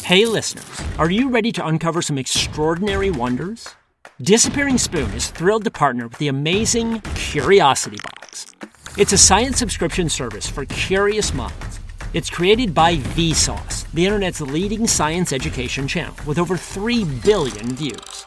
Hey listeners, are you ready to uncover some extraordinary wonders? Disappearing Spoon is thrilled to partner with the amazing Curiosity Box. It's a science subscription service for curious minds. It's created by Vsauce, the internet's leading science education channel, with over 3 billion views.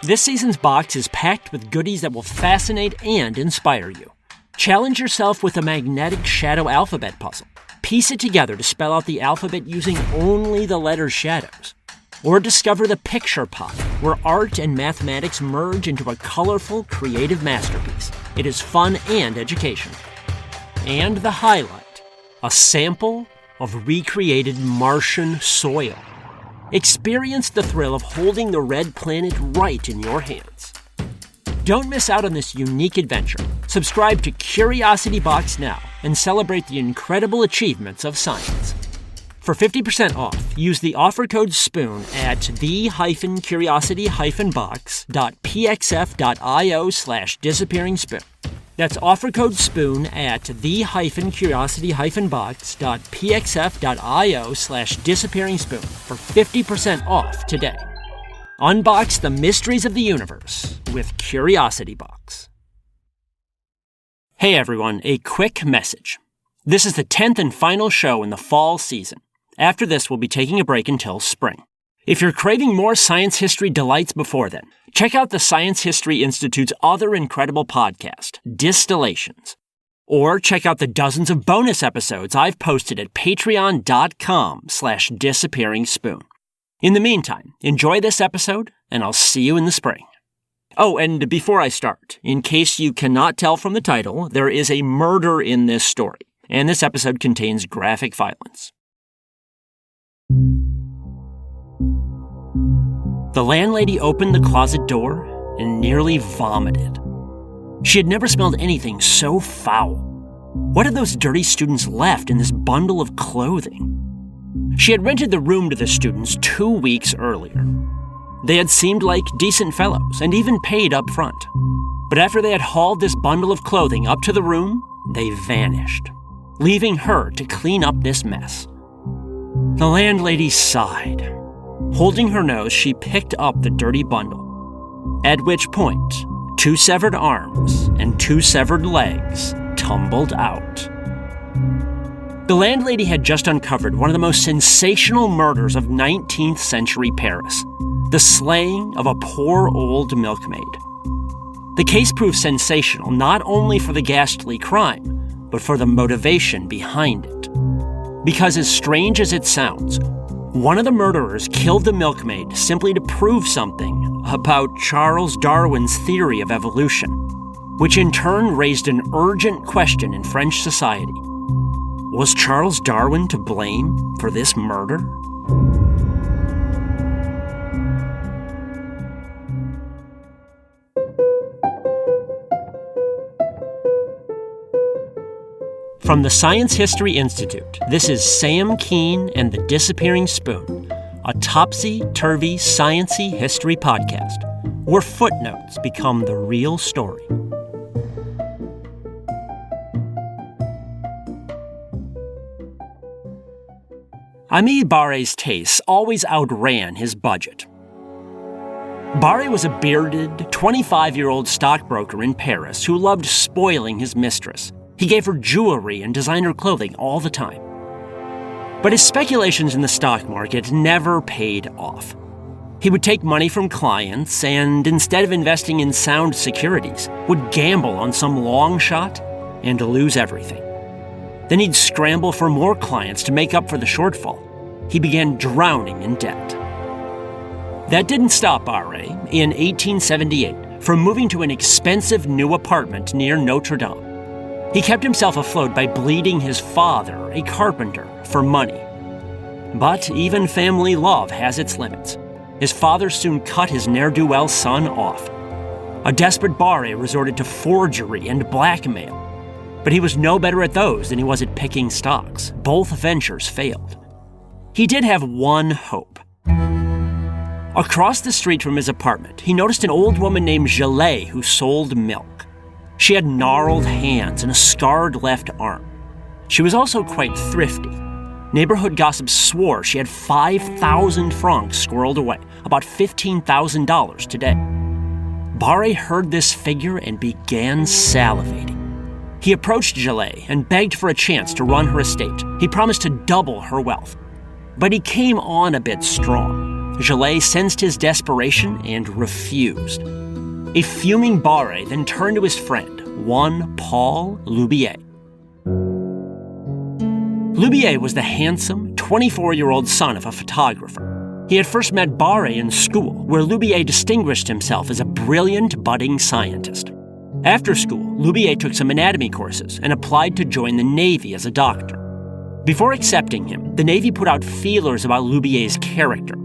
This season's box is packed with goodies that will fascinate and inspire you. Challenge yourself with a magnetic shadow alphabet puzzle. Piece it together to spell out the alphabet using only the letter shadows. Or discover the picture pot, where art and mathematics merge into a colorful, creative masterpiece. It is fun and educational. And the highlight, a sample of recreated Martian soil. Experience the thrill of holding the red planet right in your hands. Don't miss out on this unique adventure. Subscribe to Curiosity Box now and celebrate the incredible achievements of science. For 50% off, use the offer code SPOON at the-curiosity-box.pxf.io/disappearingspoon. That's offer code SPOON at the-curiosity-box.pxf.io/disappearingspoon for 50% off today. Unbox the mysteries of the universe with Curiosity Box. Hey everyone, a quick message. This is the 10th and final show in the fall season. After this, we'll be taking a break until spring. If you're craving more science history delights before then, check out the Science History Institute's other incredible podcast, Distillations. Or check out the dozens of bonus episodes I've posted at patreon.com/disappearingspoon. In the meantime, enjoy this episode, and I'll see you in the spring. Oh, and before I start, in case you cannot tell from the title, there is a murder in this story, and this episode contains graphic violence. The landlady opened the closet door and nearly vomited. She had never smelled anything so foul. What had those dirty students left in this bundle of clothing? She had rented the room to the students 2 weeks earlier. They had seemed like decent fellows and even paid up front. But after they had hauled this bundle of clothing up to the room, they vanished, leaving her to clean up this mess. The landlady sighed. Holding her nose, she picked up the dirty bundle, at which point 2 severed arms and 2 severed legs tumbled out. The landlady had just uncovered one of the most sensational murders of 19th century Paris, the slaying of a poor old milkmaid. The case proved sensational not only for the ghastly crime, but for the motivation behind it. Because as strange as it sounds, one of the murderers killed the milkmaid simply to prove something about Charles Darwin's theory of evolution, which in turn raised an urgent question in French society. Was Charles Darwin to blame for this murder? From the Science History Institute, this is Sam Keane and the Disappearing Spoon, a topsy-turvy, science-y history podcast, where footnotes become the real story. Ami Barré's tastes always outran his budget. Barré was a bearded, 25-year-old stockbroker in Paris who loved spoiling his mistress. He gave her jewelry and designer clothing all the time. But his speculations in the stock market never paid off. He would take money from clients and, instead of investing in sound securities, would gamble on some long shot and lose everything. Then he'd scramble for more clients to make up for the shortfall. He began drowning in debt. That didn't stop Barré, in 1878, from moving to an expensive new apartment near Notre Dame. He kept himself afloat by bleeding his father, a carpenter, for money. But even family love has its limits. His father soon cut his ne'er-do-well son off. A desperate Barré resorted to forgery and blackmail. But he was no better at those than he was at picking stocks. Both ventures failed. He did have one hope. Across the street from his apartment, he noticed an old woman named Gillet who sold milk. She had gnarled hands and a scarred left arm. She was also quite thrifty. Neighborhood gossips swore she had 5,000 francs squirreled away, about $15,000 today. Barré heard this figure and began salivating. He approached Gillet and begged for a chance to run her estate. He promised to double her wealth. But he came on a bit strong. Gillet sensed his desperation and refused. A fuming Barré then turned to his friend, one Paul Loubier. Loubier was the handsome, 24-year-old son of a photographer. He had first met Barré in school, where Loubier distinguished himself as a brilliant budding scientist. After school, Loubier took some anatomy courses and applied to join the Navy as a doctor. Before accepting him, the Navy put out feelers about Loubier's character.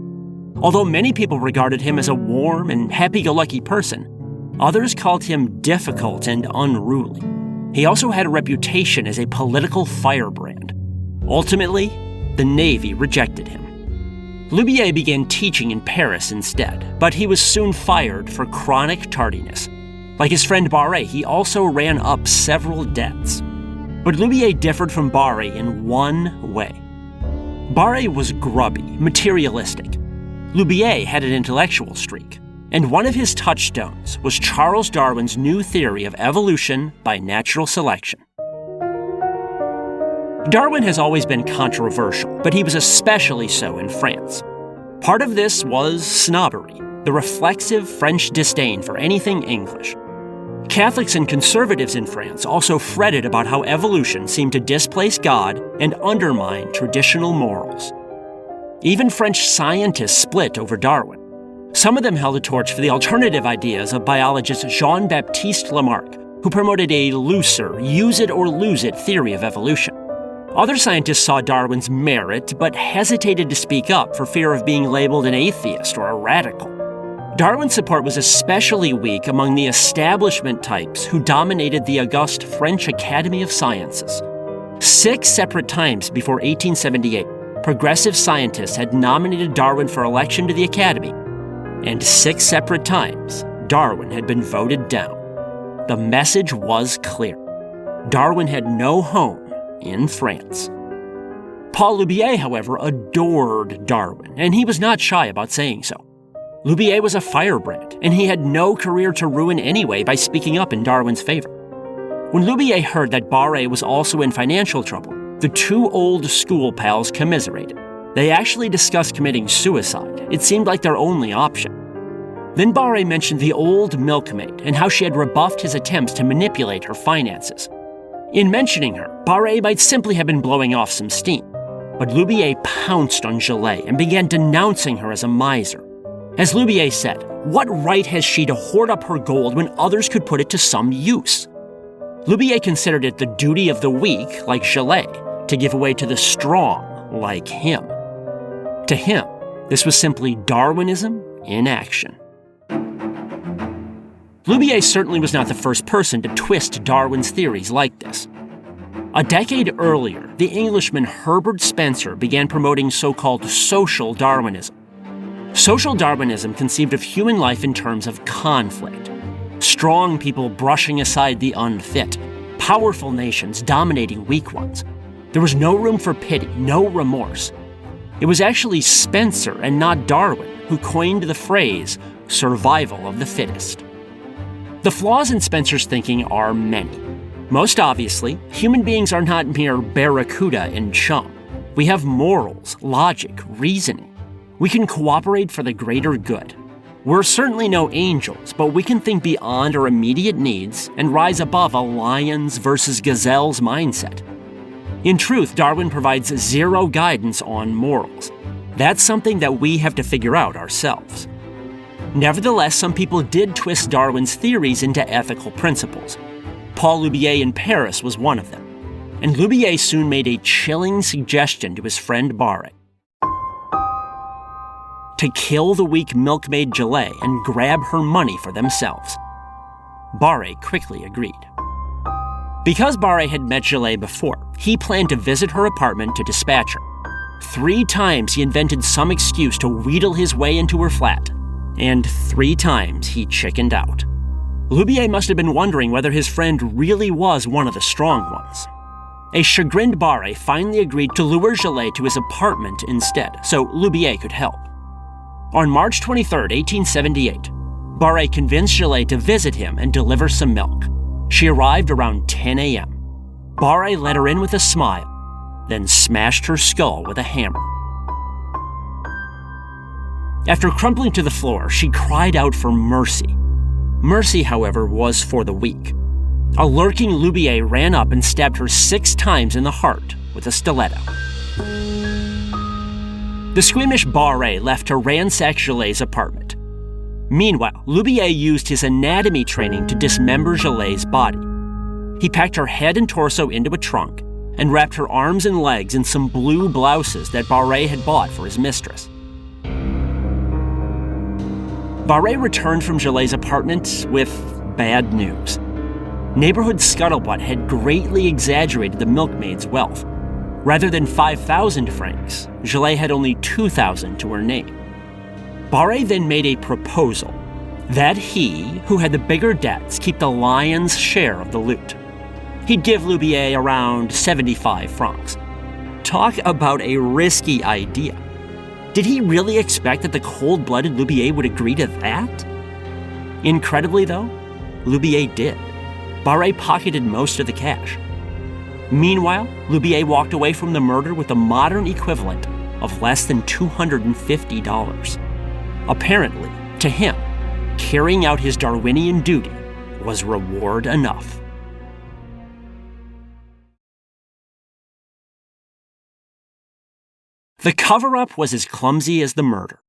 Although many people regarded him as a warm and happy-go-lucky person, others called him difficult and unruly. He also had a reputation as a political firebrand. Ultimately, the Navy rejected him. Loubier began teaching in Paris instead, but he was soon fired for chronic tardiness. Like his friend Barré, he also ran up several debts. But Loubier differed from Barré in one way. Barré was grubby, materialistic. Loubier had an intellectual streak, and one of his touchstones was Charles Darwin's new theory of evolution by natural selection. Darwin has always been controversial, but he was especially so in France. Part of this was snobbery, the reflexive French disdain for anything English. Catholics and conservatives in France also fretted about how evolution seemed to displace God and undermine traditional morals. Even French scientists split over Darwin. Some of them held a torch for the alternative ideas of biologist Jean-Baptiste Lamarck, who promoted a looser, use-it-or-lose-it theory of evolution. Other scientists saw Darwin's merit, but hesitated to speak up for fear of being labeled an atheist or a radical. Darwin's support was especially weak among the establishment types who dominated the august French Academy of Sciences. 6 separate times before 1878, progressive scientists had nominated Darwin for election to the Academy, and 6 separate times, Darwin had been voted down. The message was clear. Darwin had no home in France. Paul Loubier, however, adored Darwin, and he was not shy about saying so. Loubier was a firebrand, and he had no career to ruin anyway by speaking up in Darwin's favor. When Loubier heard that Barré was also in financial trouble, the two old school pals commiserated. They actually discussed committing suicide. It seemed like their only option. Then Barré mentioned the old milkmaid and how she had rebuffed his attempts to manipulate her finances. In mentioning her, Barré might simply have been blowing off some steam, but Loubier pounced on Gillet and began denouncing her as a miser. As Loubier said, what right has she to hoard up her gold when others could put it to some use? Loubier considered it the duty of the weak, like Gillet, to give away to the strong, like him. To him, this was simply Darwinism in action. Loubier certainly was not the first person to twist Darwin's theories like this. A decade earlier, the Englishman Herbert Spencer began promoting so-called social Darwinism. Social Darwinism conceived of human life in terms of conflict. Strong people brushing aside the unfit, powerful nations dominating weak ones. There was no room for pity, no remorse. It was actually Spencer and not Darwin who coined the phrase, survival of the fittest. The flaws in Spencer's thinking are many. Most obviously, human beings are not mere barracuda and chum. We have morals, logic, reasoning. We can cooperate for the greater good. We're certainly no angels, but we can think beyond our immediate needs and rise above a lions versus gazelles mindset. In truth, Darwin provides zero guidance on morals. That's something that we have to figure out ourselves. Nevertheless, some people did twist Darwin's theories into ethical principles. Paul Loubier in Paris was one of them. And Loubier soon made a chilling suggestion to his friend Barré: to kill the weak milkmaid Gillet and grab her money for themselves. Barré quickly agreed. Because Barré had met Gillet before, he planned to visit her apartment to dispatch her. 3 times he invented some excuse to wheedle his way into her flat. And 3 times he chickened out. Loubier must have been wondering whether his friend really was one of the strong ones. A chagrined Barré finally agreed to lure Gelée to his apartment instead, so Lubier could help. On March 23, 1878, Barré convinced Gelée to visit him and deliver some milk. She arrived around 10 a.m. Barré let her in with a smile, then smashed her skull with a hammer. After crumpling to the floor, she cried out for mercy. Mercy, however, was for the weak. A lurking Lubier ran up and stabbed her 6 times in the heart with a stiletto. The squeamish Barré left to ransack Gelée's apartment. Meanwhile, Lubier used his anatomy training to dismember Gelée's body. He packed her head and torso into a trunk and wrapped her arms and legs in some blue blouses that Barré had bought for his mistress. Barré returned from Gelée's apartment with bad news. Neighborhood scuttlebutt had greatly exaggerated the milkmaid's wealth. Rather than 5,000 francs, Gelée had only 2,000 to her name. Barré then made a proposal that he, who had the bigger debts, keep the lion's share of the loot. He'd give Lubier around 75 francs. Talk about a risky idea. Did he really expect that the cold-blooded Lubier would agree to that? Incredibly, though, Lubier did. Barré pocketed most of the cash. Meanwhile, Lubier walked away from the murder with the modern equivalent of less than $250. Apparently, to him, carrying out his Darwinian duty was reward enough. The cover-up was as clumsy as the murder.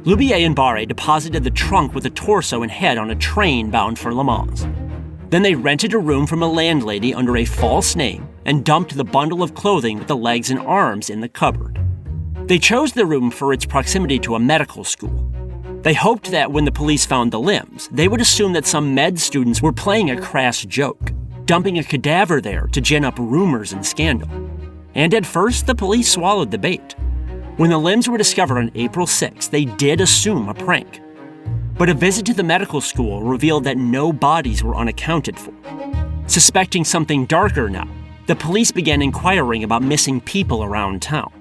Lubier and Barré deposited the trunk with the torso and head on a train bound for Le Mans. Then they rented a room from a landlady under a false name and dumped the bundle of clothing with the legs and arms in the cupboard. They chose the room for its proximity to a medical school. They hoped that when the police found the limbs, they would assume that some med students were playing a crass joke, dumping a cadaver there to gin up rumors and scandal. And at first, the police swallowed the bait. When the limbs were discovered on April 6, they did assume a prank. But a visit to the medical school revealed that no bodies were unaccounted for. Suspecting something darker now, the police began inquiring about missing people around town.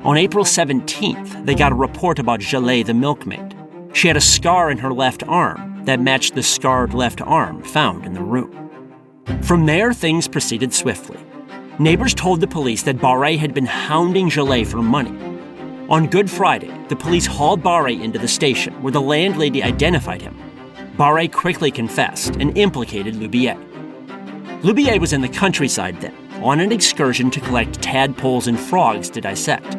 On April 17th, they got a report about Gelée the milkmaid. She had a scar in her left arm that matched the scarred left arm found in the room. From there, things proceeded swiftly. Neighbors told the police that Barré had been hounding Gelée for money. On Good Friday, the police hauled Barré into the station, where the landlady identified him. Barré quickly confessed and implicated Lubier. Lubier was in the countryside then, on an excursion to collect tadpoles and frogs to dissect.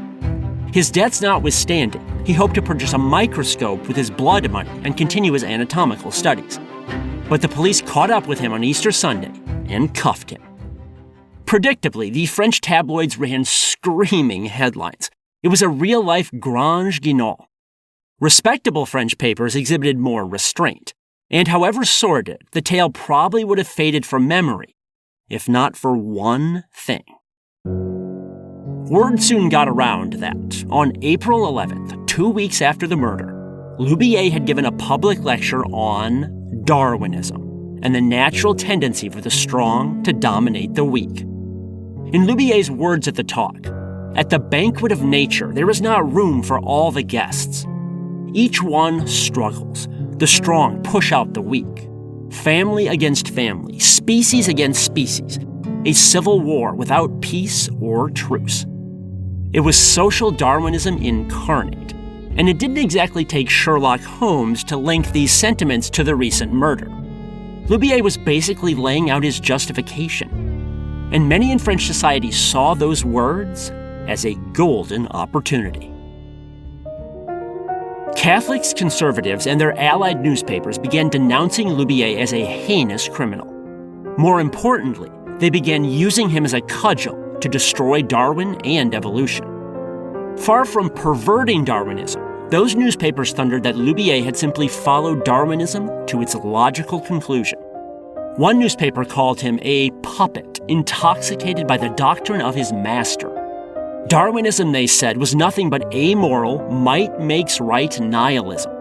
His debts notwithstanding, he hoped to purchase a microscope with his blood money and continue his anatomical studies. But the police caught up with him on Easter Sunday and cuffed him. Predictably, the French tabloids ran screaming headlines. It was a real-life Grange Guignol. Respectable French papers exhibited more restraint, and however sordid, the tale probably would have faded from memory, if not for one thing. Word soon got around that, on April 11th, 2 weeks after the murder, Lubier had given a public lecture on Darwinism and the natural tendency for the strong to dominate the weak. In Lubier's words at the talk, "At the banquet of nature, there is not room for all the guests. Each one struggles. The strong push out the weak. Family against family, species against species. A civil war without peace or truce." It was social Darwinism incarnate, and it didn't exactly take Sherlock Holmes to link these sentiments to the recent murder. Lubier was basically laying out his justification, and many in French society saw those words as a golden opportunity. Catholics, conservatives, and their allied newspapers began denouncing Lubier as a heinous criminal. More importantly, they began using him as a cudgel to destroy Darwin and evolution. Far from perverting Darwinism, those newspapers thundered that Lubier had simply followed Darwinism to its logical conclusion. One newspaper called him a puppet intoxicated by the doctrine of his master. Darwinism, they said, was nothing but amoral, might makes right nihilism.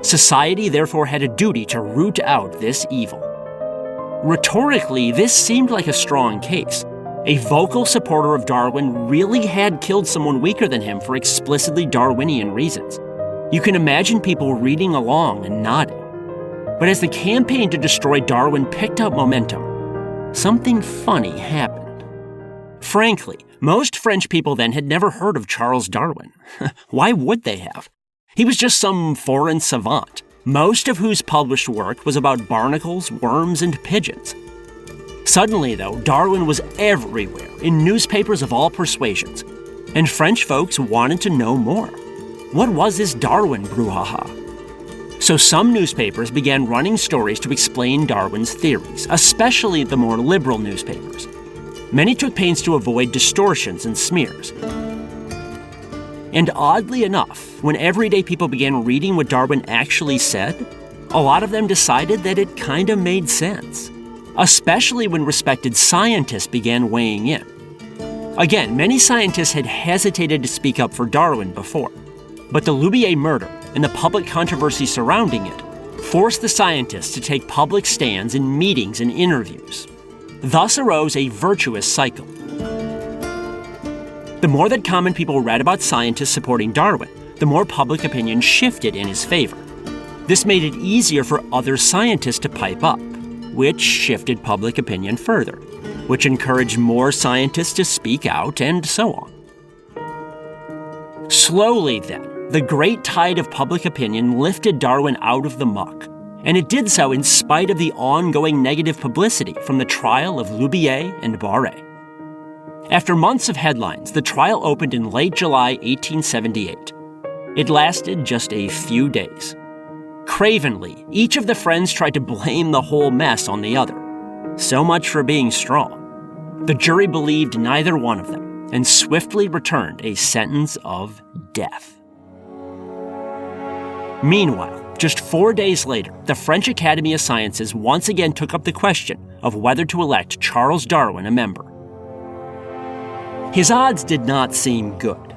Society therefore had a duty to root out this evil. Rhetorically, this seemed like a strong case. A vocal supporter of Darwin really had killed someone weaker than him for explicitly Darwinian reasons. You can imagine people reading along and nodding. But as the campaign to destroy Darwin picked up momentum, something funny happened. Frankly, most French people then had never heard of Charles Darwin. Why would they have? He was just some foreign savant, most of whose published work was about barnacles, worms, and pigeons. Suddenly, though, Darwin was everywhere, in newspapers of all persuasions, and French folks wanted to know more. What was this Darwin brouhaha? So some newspapers began running stories to explain Darwin's theories, especially the more liberal newspapers. Many took pains to avoid distortions and smears. And oddly enough, when everyday people began reading what Darwin actually said, a lot of them decided that it kinda made sense, especially when respected scientists began weighing in. Again, many scientists had hesitated to speak up for Darwin before, but the Lubier murder and the public controversy surrounding it forced the scientists to take public stands in meetings and interviews. Thus arose a virtuous cycle. The more that common people read about scientists supporting Darwin, the more public opinion shifted in his favor. This made it easier for other scientists to pipe up, which shifted public opinion further, which encouraged more scientists to speak out, and so on. Slowly, then, the great tide of public opinion lifted Darwin out of the muck, and it did so in spite of the ongoing negative publicity from the trial of Lubier and Barré. After months of headlines, the trial opened in late July 1878. It lasted just a few days. Cravenly, each of the friends tried to blame the whole mess on the other. So much for being strong. The jury believed neither one of them, and swiftly returned a sentence of death. Meanwhile, just 4 days later, the French Academy of Sciences once again took up the question of whether to elect Charles Darwin a member. His odds did not seem good.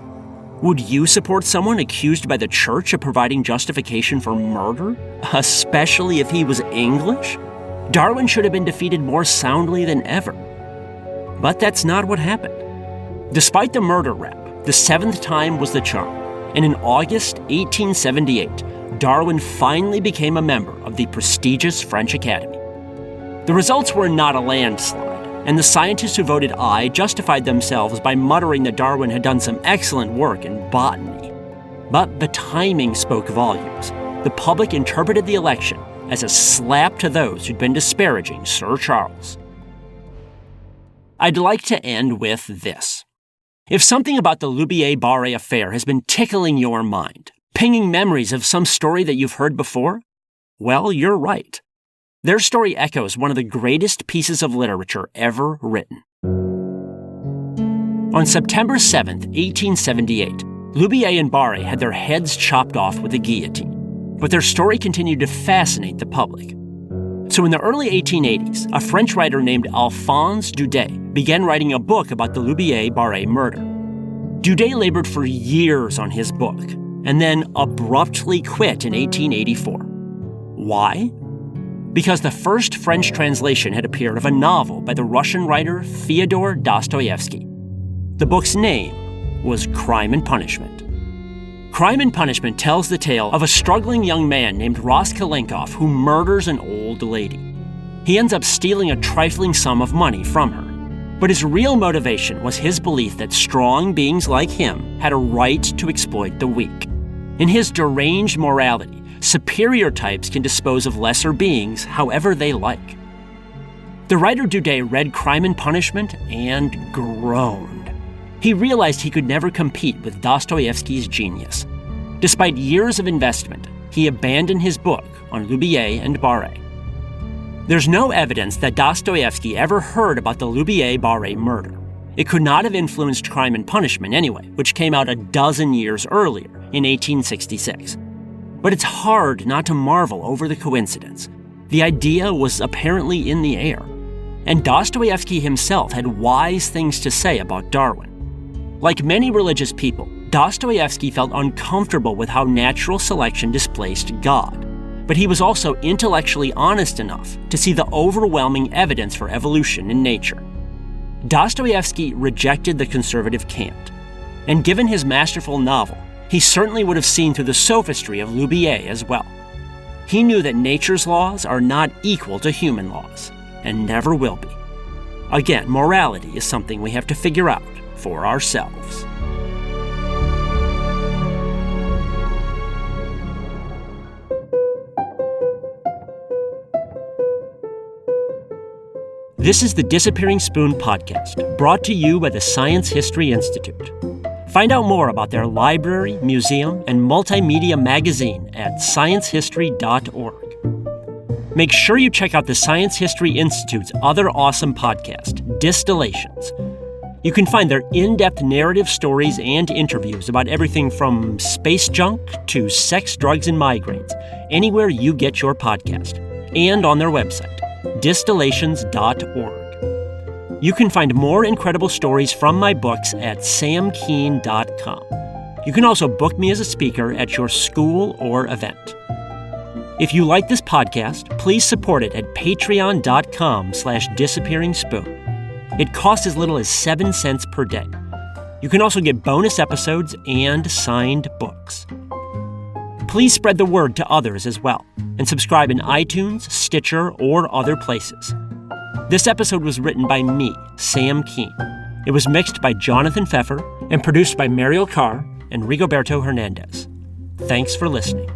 Would you support someone accused by the church of providing justification for murder, especially if he was English? Darwin should have been defeated more soundly than ever. But that's not what happened. Despite the murder rap, the seventh time was the charm, and in August 1878, Darwin finally became a member of the prestigious French Academy. The results were not a landslide, and the scientists who voted aye justified themselves by muttering that Darwin had done some excellent work in botany. But the timing spoke volumes. The public interpreted the election as a slap to those who'd been disparaging Sir Charles. I'd like to end with this. If something about the Lubier-Barré affair has been tickling your mind, pinging memories of some story that you've heard before, well, you're right. Their story echoes one of the greatest pieces of literature ever written. On September 7, 1878, Lubier and Barré had their heads chopped off with a guillotine, but their story continued to fascinate the public. So in the early 1880s, a French writer named Alphonse Daudet began writing a book about the Lubier-Barré murder. Daudet labored for years on his book, and then abruptly quit in 1884. Why? Because the first French translation had appeared of a novel by the Russian writer Fyodor Dostoevsky. The book's name was Crime and Punishment. Crime and Punishment tells the tale of a struggling young man named Raskolnikov who murders an old lady. He ends up stealing a trifling sum of money from her. But his real motivation was his belief that strong beings like him had a right to exploit the weak. In his deranged morality, superior types can dispose of lesser beings however they like. The writer Daudet read Crime and Punishment and groaned. He realized he could never compete with Dostoevsky's genius. Despite years of investment, he abandoned his book on Lubier and Barré. There's no evidence that Dostoevsky ever heard about the Lubier-Barré murder. It could not have influenced Crime and Punishment anyway, which came out a dozen years earlier, in 1866. But it's hard not to marvel over the coincidence. The idea was apparently in the air, and Dostoevsky himself had wise things to say about Darwin. Like many religious people, Dostoevsky felt uncomfortable with how natural selection displaced God. But he was also intellectually honest enough to see the overwhelming evidence for evolution in nature. Dostoevsky rejected the conservative Kant, and given his masterful novel, he certainly would have seen through the sophistry of Lubier as well. He knew that nature's laws are not equal to human laws, and never will be. Again, morality is something we have to figure out for ourselves. This is the Disappearing Spoon podcast, brought to you by the Science History Institute. Find out more about their library, museum, and multimedia magazine at sciencehistory.org. Make sure you check out the Science History Institute's other awesome podcast, Distillations. You can find their in-depth narrative stories and interviews about everything from space junk to sex, drugs, and migraines, anywhere you get your podcast, and on their website, distillations.org. You can find more incredible stories from my books at samkeen.com. You can also book me as a speaker at your school or event. If you like this podcast, please support it at patreon.com/disappearingspoon. It costs as little as 7 cents per day. You can also get bonus episodes and signed books. Please spread the word to others as well, and subscribe in iTunes, Stitcher, or other places. This episode was written by me, Sam Keen. It was mixed by Jonathan Pfeffer and produced by Mariel Carr and Rigoberto Hernandez. Thanks for listening.